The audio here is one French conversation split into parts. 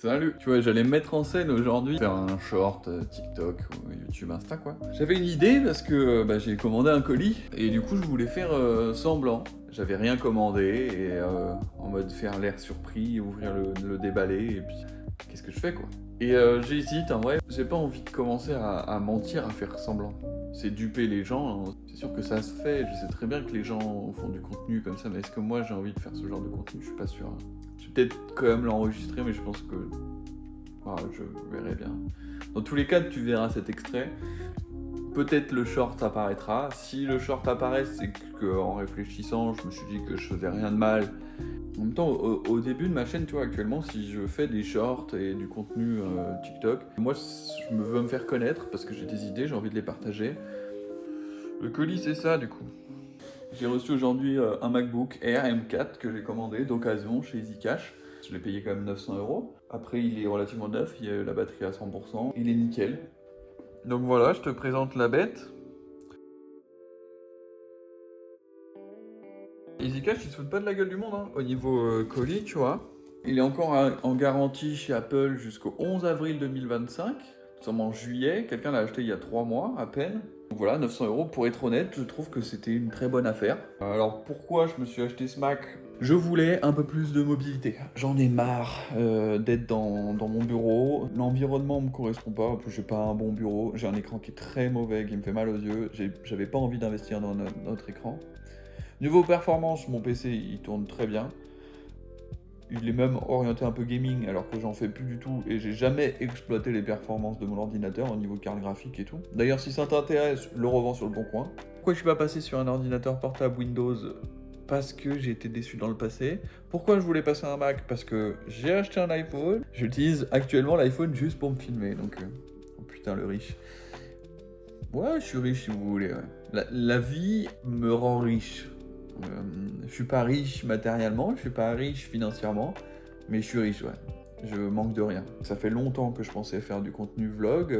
Salut. Tu vois, j'allais me mettre en scène aujourd'hui, faire un short TikTok ou YouTube Insta quoi. J'avais une idée parce que j'ai commandé un colis et du coup je voulais faire semblant. J'avais rien commandé et en mode faire l'air surpris, ouvrir le déballer et puis qu'est-ce que je fais quoi. Et j'hésite en vrai, j'ai pas envie de commencer à mentir, à faire semblant. C'est duper les gens, hein. C'est sûr que ça se fait, je sais très bien que les gens font du contenu comme ça, mais est-ce que moi j'ai envie de faire ce genre de contenu? Je suis pas sûr, hein. Je vais peut-être quand même l'enregistrer, mais je pense que je verrai bien. Dans tous les cas, tu verras cet extrait. Peut-être le short apparaîtra. Si le short apparaît, c'est qu'en réfléchissant, je me suis dit que je faisais rien de mal. En même temps, au début de ma chaîne, tu vois, actuellement, si je fais des shorts et du contenu TikTok, moi, je veux me faire connaître parce que j'ai des idées, j'ai envie de les partager. Le colis, c'est ça, du coup. J'ai reçu aujourd'hui un MacBook Air M4 que j'ai commandé d'occasion chez EasyCash. Je l'ai payé quand même 900 €. Après, il est relativement neuf, il y a la batterie à 100%, il est nickel. Donc voilà, je te présente la bête. EasyCash, ils se foutent pas de la gueule du monde, hein, au niveau colis, tu vois. Il est encore en garantie chez Apple jusqu'au 11 avril 2025. Nous sommes en juillet, quelqu'un l'a acheté il y a 3 mois à peine. Donc voilà, 900 € pour être honnête, je trouve que c'était une très bonne affaire. Alors pourquoi je me suis acheté ce Mac? Je voulais un peu plus de mobilité. J'en ai marre d'être dans mon bureau. L'environnement me correspond pas. En plus, j'ai pas un bon bureau. J'ai un écran qui est très mauvais, qui me fait mal aux yeux. J'avais pas envie d'investir dans notre écran. Niveau performance, mon PC il tourne très bien. Il est même orienté un peu gaming alors que j'en fais plus du tout et j'ai jamais exploité les performances de mon ordinateur au niveau carte graphique et tout. D'ailleurs si ça t'intéresse, je le revends sur le bon coin. Pourquoi je suis pas passé sur un ordinateur portable Windows? Parce que j'ai été déçu dans le passé. Pourquoi je voulais passer à un Mac? Parce que j'ai acheté un iPhone. J'utilise actuellement l'iPhone juste pour me filmer donc... Oh putain le riche. Ouais je suis riche si vous voulez. Ouais. La vie me rend riche. Je suis pas riche matériellement, je suis pas riche financièrement, mais je suis riche, ouais. Je manque de rien. Ça fait longtemps que je pensais faire du contenu vlog,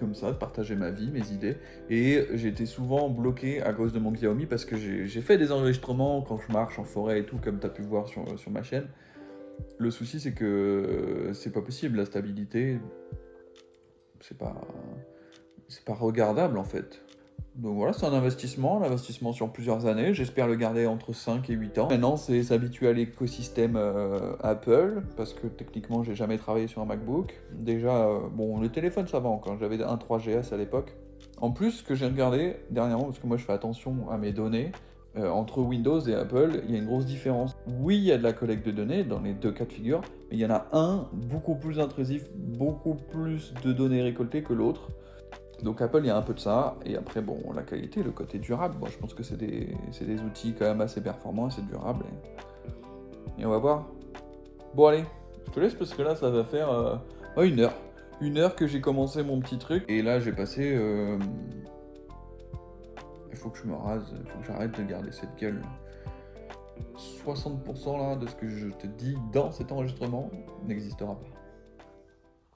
comme ça, de partager ma vie, mes idées, et j'étais souvent bloqué à cause de mon Xiaomi parce que j'ai fait des enregistrements quand je marche en forêt et tout, comme tu as pu voir sur ma chaîne. Le souci, c'est que c'est pas possible, la stabilité, c'est pas regardable en fait. Donc voilà, c'est un investissement sur plusieurs années. J'espère le garder entre 5 et 8 ans. Maintenant, c'est s'habituer à l'écosystème Apple, parce que techniquement, j'ai jamais travaillé sur un MacBook. Déjà, bon, le téléphone, ça va encore. J'avais un 3GS à l'époque. En plus, ce que j'ai regardé dernièrement, parce que moi, je fais attention à mes données, entre Windows et Apple, il y a une grosse différence. Oui, il y a de la collecte de données dans les deux cas de figure, mais il y en a un beaucoup plus intrusif, beaucoup plus de données récoltées que l'autre. Donc Apple, il y a un peu de ça, et après, bon, la qualité, le côté durable, bon, je pense que c'est des outils quand même assez performants, assez durables, et on va voir. Bon allez, je te laisse parce que là, ça va faire 1 heure. 1 heure que j'ai commencé mon petit truc, et là, j'ai passé... Il faut que je me rase, il faut que j'arrête de garder cette gueule. 60% là de ce que je te dis dans cet enregistrement n'existera pas.